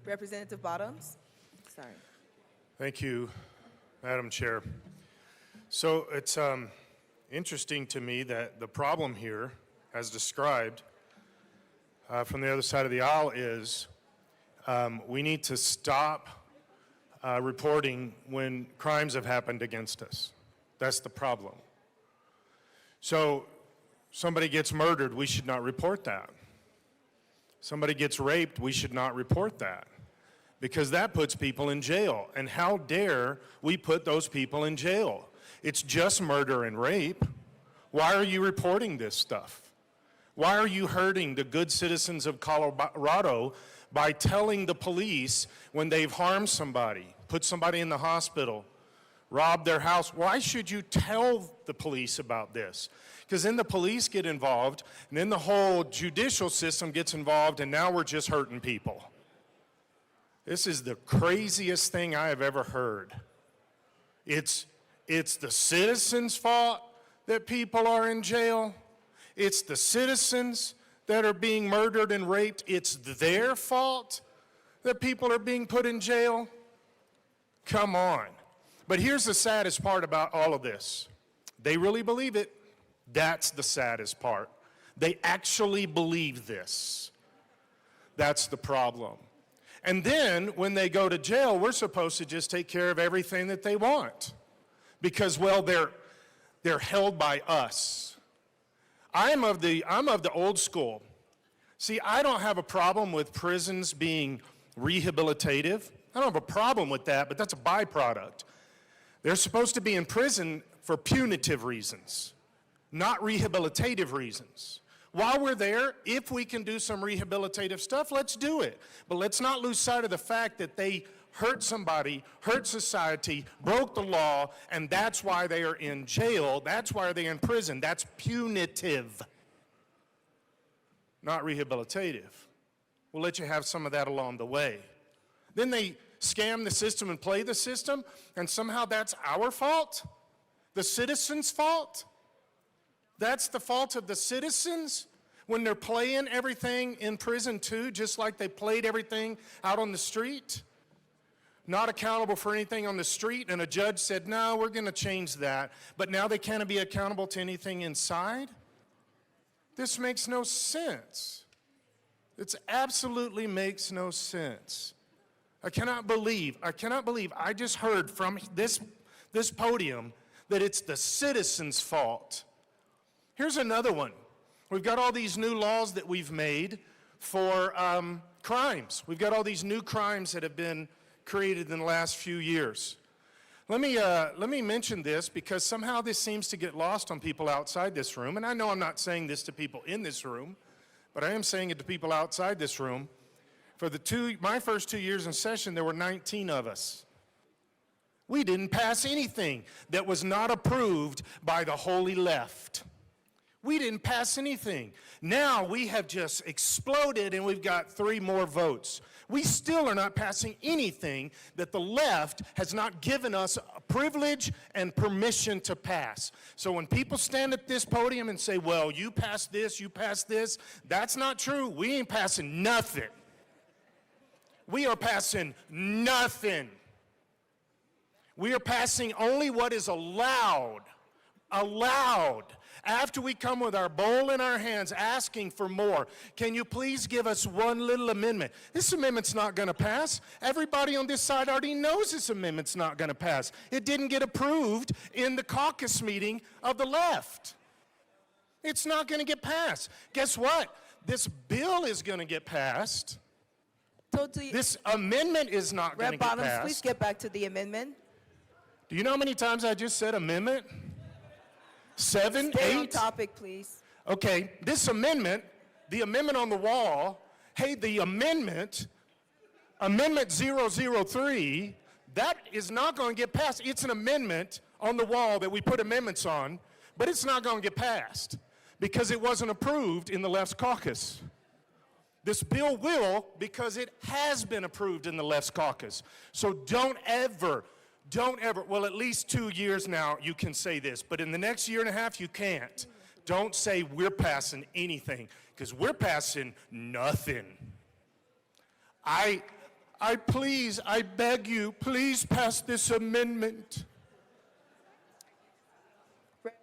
Representative Bottoms? Sorry. Thank you, Madam Chair. So it's interesting to me that the problem here, as described from the other side of the aisle, is we need to stop reporting when crimes have happened against us. That's the problem. So somebody gets murdered, we should not report that. Somebody gets raped, we should not report that, because that puts people in jail. And how dare we put those people in jail? It's just murder and rape. Why are you reporting this stuff? Why are you hurting the good citizens of Colorado by telling the police when they've harmed somebody, put somebody in the hospital, robbed their house? Why should you tell the police about this? Because then the police get involved, and then the whole judicial system gets involved, and now we're just hurting people. This is the craziest thing I have ever heard. It's the citizens' fault that people are in jail. It's the citizens that are being murdered and raped. It's their fault that people are being put in jail. Come on. But here's the saddest part about all of this. They really believe it. That's the saddest part. They actually believe this. That's the problem. And then when they go to jail, we're supposed to just take care of everything that they want. Because, well, they're held by us. I'm of the old school. See, I don't have a problem with prisons being rehabilitative. I don't have a problem with that, but that's a byproduct. They're supposed to be in prison for punitive reasons, not rehabilitative reasons. While we're there, if we can do some rehabilitative stuff, let's do it. But let's not lose sight of the fact that they hurt somebody, hurt society, broke the law, and that's why they are in jail. That's why they're in prison. That's punitive, not rehabilitative. We'll let you have some of that along the way. Then they scam the system and play the system, and somehow that's our fault? The citizens' fault? That's the fault of the citizens when they're playing everything in prison too, just like they played everything out on the street? Not accountable for anything on the street, and a judge said, no, we're going to change that, but now they can't be accountable to anything inside? This makes no sense. It absolutely makes no sense. I cannot believe I just heard from this podium that it's the citizens' fault. Here's another one. We've got all these new laws that we've made for crimes. We've got all these new crimes that have been created in the last few years. Let me mention this because somehow this seems to get lost on people outside this room. And I know I'm not saying this to people in this room, but I am saying it to people outside this room. For my first 2 years in session, there were 19 of us. We didn't pass anything that was not approved by the holy left. We didn't pass anything. Now we have just exploded and we've got 3 more votes. We still are not passing anything that the left has not given us a privilege and permission to pass. So when people stand at this podium and say, well, you passed this, that's not true. We ain't passing nothing. We are passing nothing. We are passing only what is allowed. After we come with our bowl in our hands asking for more, can you please give us one little amendment? This amendment's not going to pass. Everybody on this side already knows this amendment's not going to pass. It didn't get approved in the caucus meeting of the left. It's not going to get passed. Guess what? This bill is going to get passed. This amendment is not going to get Bottoms, passed. please get back to the amendment. Do you know how many times I just said amendment? 7, Stay 8? on topic, please. Okay, this amendment, the amendment on the wall, hey, the amendment 003, that is not going to get passed. It's an amendment on the wall that we put amendments on, but it's not going to get passed because it wasn't approved in the left's caucus. This bill will because it has been approved in the left's caucus. So don't ever, well, at least 2 years now you can say this, but in the next year and a half you can't. Don't say we're passing anything, because we're passing nothing. I I beg you, please pass this amendment.